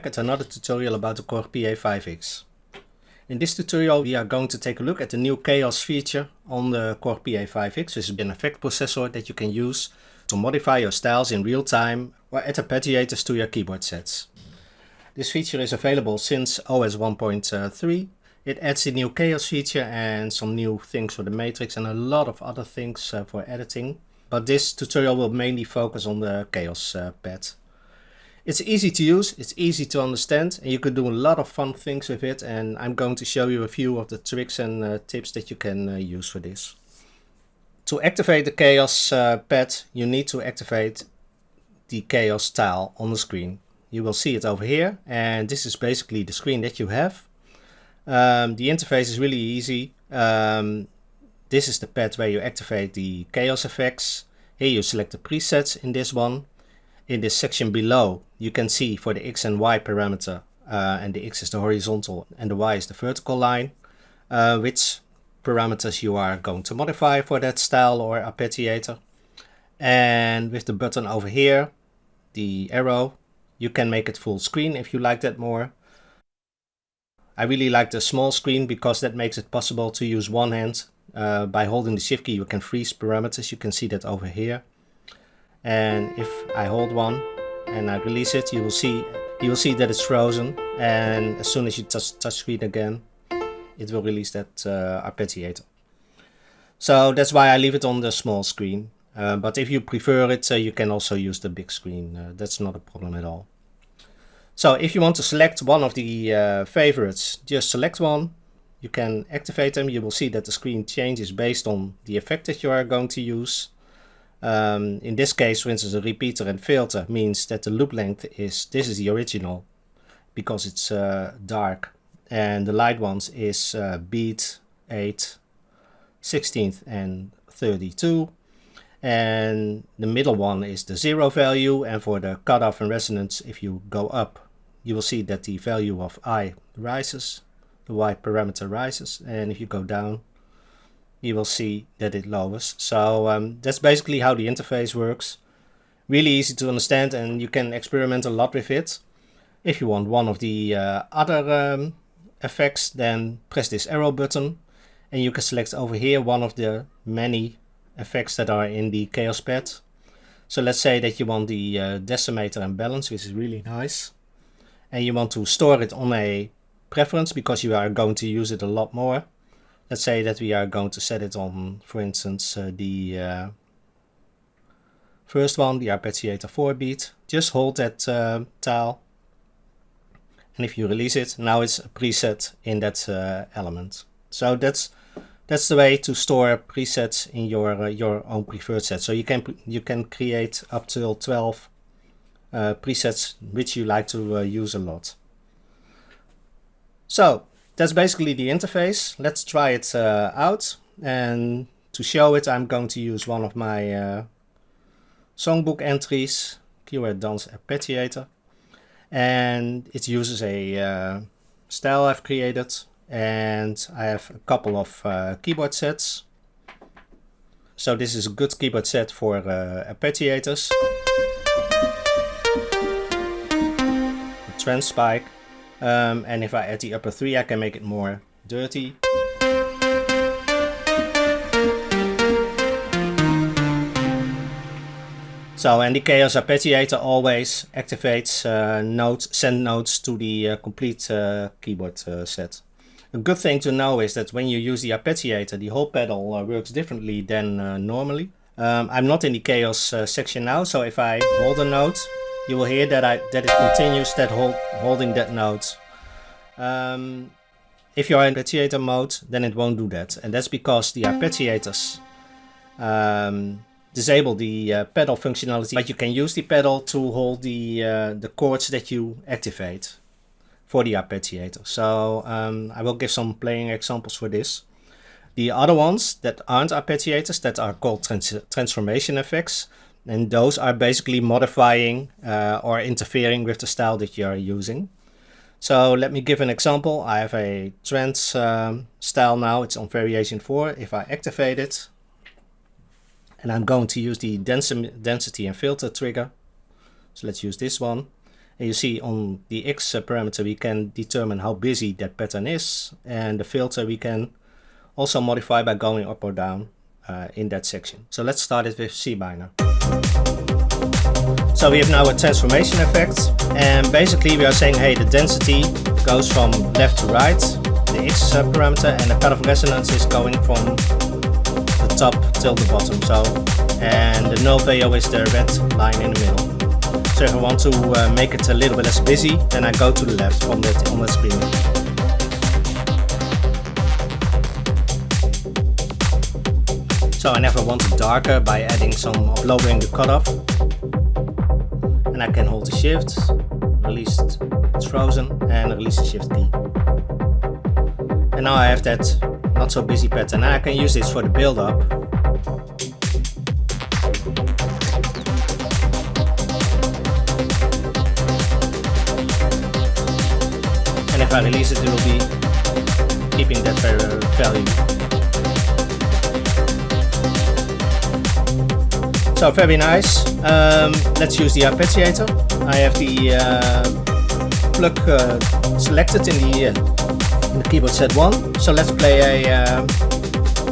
at another tutorial about the Korg Pa5X. In this tutorial we are going to take a look at the new KAOSS feature on the Korg Pa5X, which is an effect processor that you can use to modify your styles in real time or add arpeggiators to your keyboard sets. This feature is available since OS 1.3. It adds the new KAOSS feature and some new things for the matrix and a lot of other things for editing. But this tutorial will mainly focus on the KAOSS pad. It's easy to use, it's easy to understand, and you can do a lot of fun things with it, and I'm going to show you a few of the tricks and tips that you can use for this. To activate the KAOSS pad, you need to activate the KAOSS tile on the screen. You will see it over here, and this is basically the screen that you have. The interface is really easy. This is the pad where you activate the KAOSS effects. Here you select the presets in this one. In this section below you can see for the X and Y parameter, and the X is the horizontal and the Y is the vertical line, which parameters you are going to modify for that style or arpeggiator. And with the button over here, the arrow, you can make it full screen if you like that more. I really like the small screen because that makes it possible to use one hand. By holding the shift key you can freeze parameters, you can see that over here. And if I hold one and I release it, you will see that it's frozen, and as soon as you touch screen again, it will release that arpeggiator. So that's why I leave it on the small screen. But if you prefer it, you can also use the big screen. That's not a problem at all. So if you want to select one of the favorites, just select one. You can activate them. You will see that the screen changes based on the effect that you are going to use. In this case, for instance, a repeater and filter means that the loop length is, this is the original because it's dark, and the light ones is beat, 8, 16th and 32, and the middle one is the 0 value. And for the cutoff and resonance, if you go up, you will see that the value of I rises, the Y parameter rises, and if you go down, you will see that it lowers. So that's basically how the interface works. Really easy to understand, and you can experiment a lot with it. If you want one of the other effects, then press this arrow button and you can select over here one of the many effects that are in the KAOSS pad. So let's say that you want the decimator and balance, which is really nice, and you want to store it on a preference because you are going to use it a lot more. Let's say that we are going to set it on, for instance, the first one, the Arpeggiator 4 beat. Just hold that tile, and if you release it, now it's a preset in that element. So that's the way to store presets in your own preferred set. So you can create up to 12 presets which you like to use a lot. So that's basically the interface. Let's try it out, and to show it I'm going to use one of my songbook entries, Keyword Dance Arpeggiator, and it uses a style I've created, and I have a couple of keyboard sets. So this is a good keyboard set for arpeggiators. A trend spike. And if I add the upper 3, I can make it more dirty. So, and the KAOSS Arpeggiator always activates send notes to the complete keyboard set. A good thing to know is that when you use the arpeggiator, the whole pedal works differently than normally. I'm not in the KAOSS section now, so if I hold a note, you will hear that it continues that holding that note. If you are in arpeggiator mode, then it won't do that, and that's because the arpeggiators disable the pedal functionality, but you can use the pedal to hold the chords that you activate for the arpeggiator. So I will give some playing examples for this. The other ones that aren't arpeggiators, that are called transformation effects, and those are basically modifying or interfering with the style that you are using. So let me give an example. I have a trance style now, it's on variation 4. If I activate it, and I'm going to use the density and filter trigger, so let's use this one, And you see on the X parameter we can determine how busy that pattern is, and the filter we can also modify by going up or down in that section. So let's start it with C minor. So we have now a transformation effect, and basically we are saying, hey, the density goes from left to right, the X parameter, and the path of resonance is going from the top till the bottom. So, and the null value is the red line in the middle. So if I want to make it a little bit less busy, then I go to the left on the screen. So I never want it darker by adding some of lowering the cutoff. And I can hold the shift, release it's frozen, and release the shift key. And now I have that not so busy pattern, and I can use this for the build up. And if I release it, it will be keeping that value. So very nice. Let's use the Arpeggiator. I have the plug selected in the keyboard Z1. So let's play an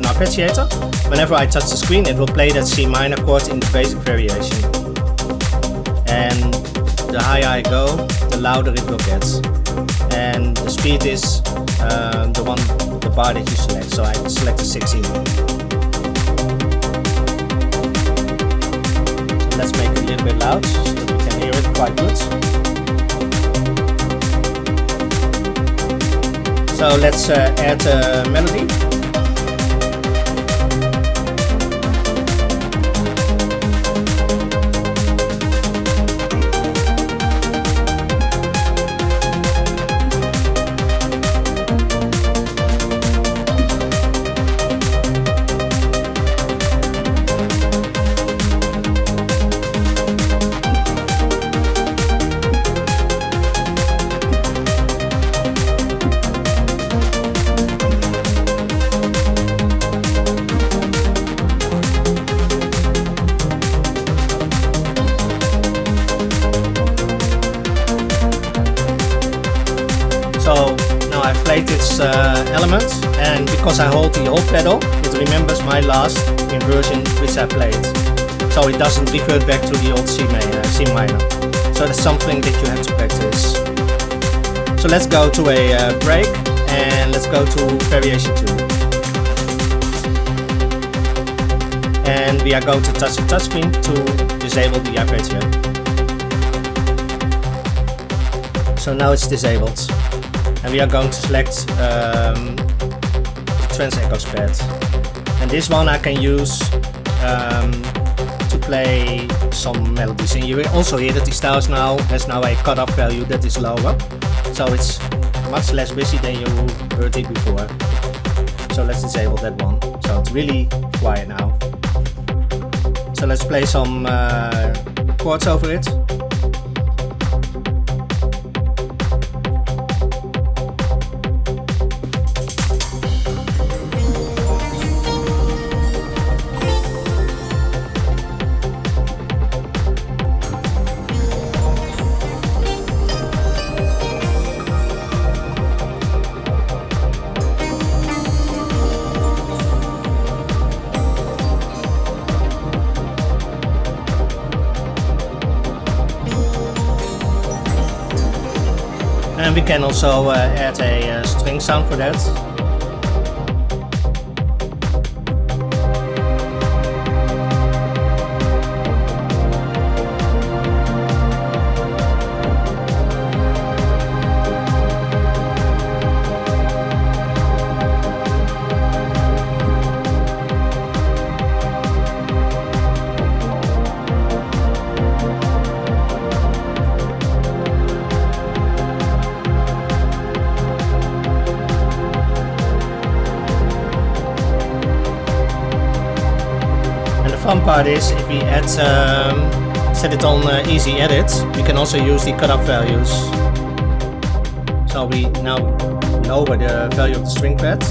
Arpeggiator. Whenever I touch the screen, it will play that C minor chord in the basic variation. And the higher I go, the louder it will get. And the speed is the bar that you select. So I select the 16. Let's make it a little bit loud so that we can hear it quite good. So let's add a melody. So now I've played this element, and because I hold the hold pedal, it remembers my last inversion which I played. So it doesn't revert back to the old C minor. So that's something that you have to practice. So let's go to a break, and let's go to variation 2. And we are going to touch the touchscreen to disable the Arpeggio. So now it's disabled. And we are going to select the trans echoes pad. And this one I can use to play some melodies. And you will also hear that the styles now has now a cutoff value that is lower. So it's much less busy than you heard it before. So let's disable that one. So it's really quiet now. So let's play some chords over it. And we can also add a string sound for that. The fun part is if we add, set it on easy edit, we can also use the cutoff values. So we now lower the value of the string pad.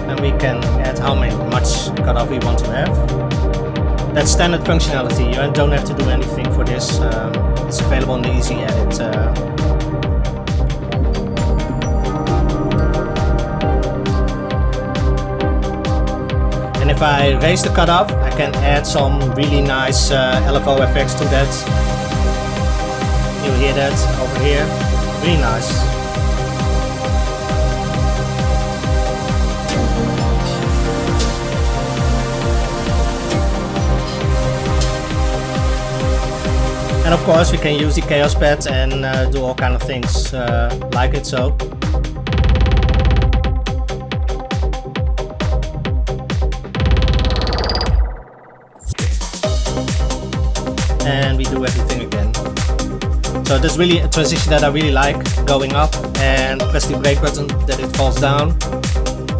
And we can add how much cutoff we want to have. That's standard functionality. You don't have to do anything for this. It's available in the Easy Edit. And if I raise the cutoff, I can add some really nice LFO effects to that. You'll hear that over here. Really nice. And of course we can use the KAOSS pad and do all kind of things like it so. And we do everything again. So that's really a transition that I really like, going up and press the brake button that it falls down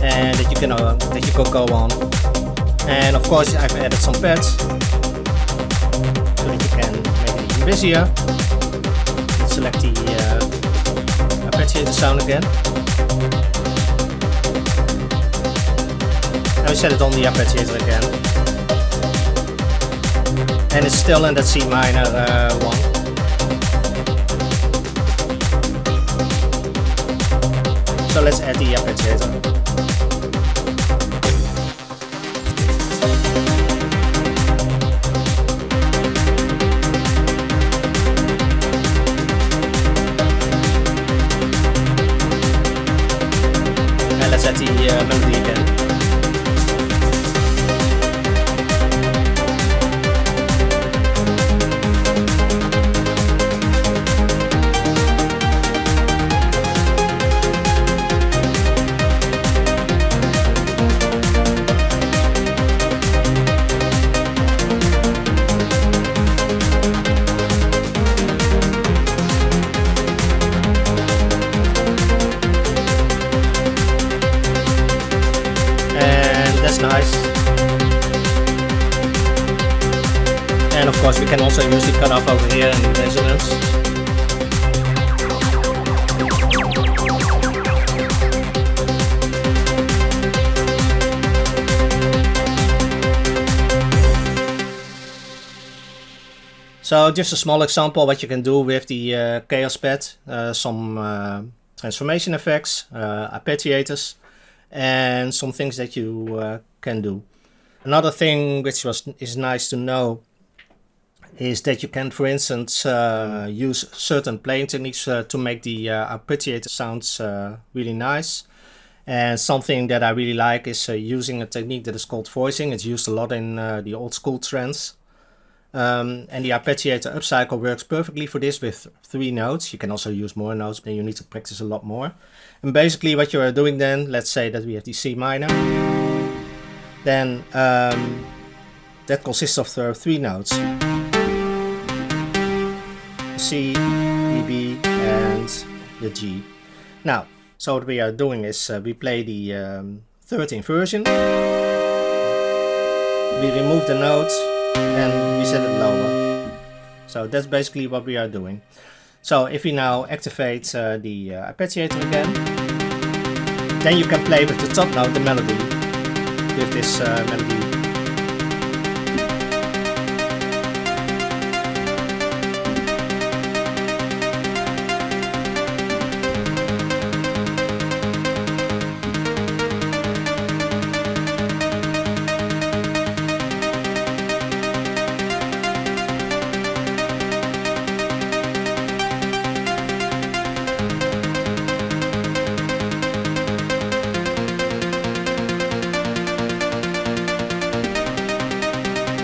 and that you can go on. And of course I've added some pads so that you can make it even busier. Select the Arpeggiator sound again. And we set it on the Arpeggiator again. And it's still in that C minor one. So let's add the Arpeggiator. And let's add the melody again. That's nice. And of course we can also use the cutoff over here in the resonance. So just a small example what you can do with the KAOSS pad. Some transformation effects, arpeggiators, and some things that you can do. Another thing which is nice to know is that you can, for instance, use certain playing techniques to make the arpeggiator sounds really nice. And something that I really like is using a technique that is called voicing. It's used a lot in the old school trance. And the arpeggiator upcycle works perfectly for this with 3 notes. You can also use more notes, but you need to practice a lot more. And basically what you are doing then, let's say that we have the C minor, then that consists of 3 notes. C, E, B and the G. Now, so what we are doing is we play the 3rd inversion, we remove the note and we set it lower. So that's basically what we are doing. So if we now activate the Arpeggiator again, then you can play with the top note the melody, with this melody.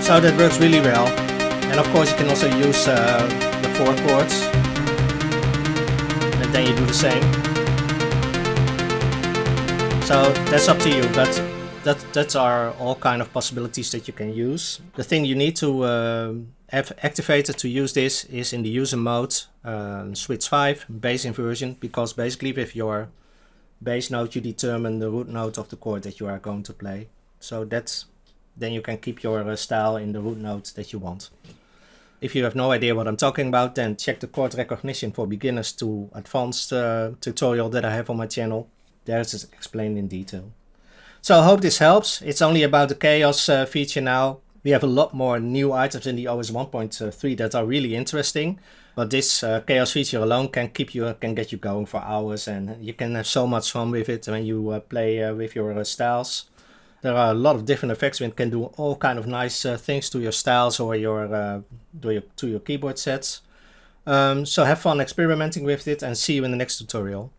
So that works really well. And of course you can also use the 4 chords. And then you do the same. So that's up to you, but that are all kind of possibilities that you can use. The thing you need to have activated to use this is in the user mode, switch 5, bass inversion, because basically with your bass note you determine the root note of the chord that you are going to play. So then you can keep your style in the root note that you want. If you have no idea what I'm talking about, then check the chord recognition for beginners to advanced tutorial that I have on my channel. There it's explained in detail. So I hope this helps. It's only about the KAOSS feature now. We have a lot more new items in the OS 1.3 that are really interesting, but this KAOSS feature alone can get you going for hours, and you can have so much fun with it when you play with your styles. There are a lot of different effects and can do all kind of nice things to your styles or to your keyboard sets. So have fun experimenting with it, and see you in the next tutorial.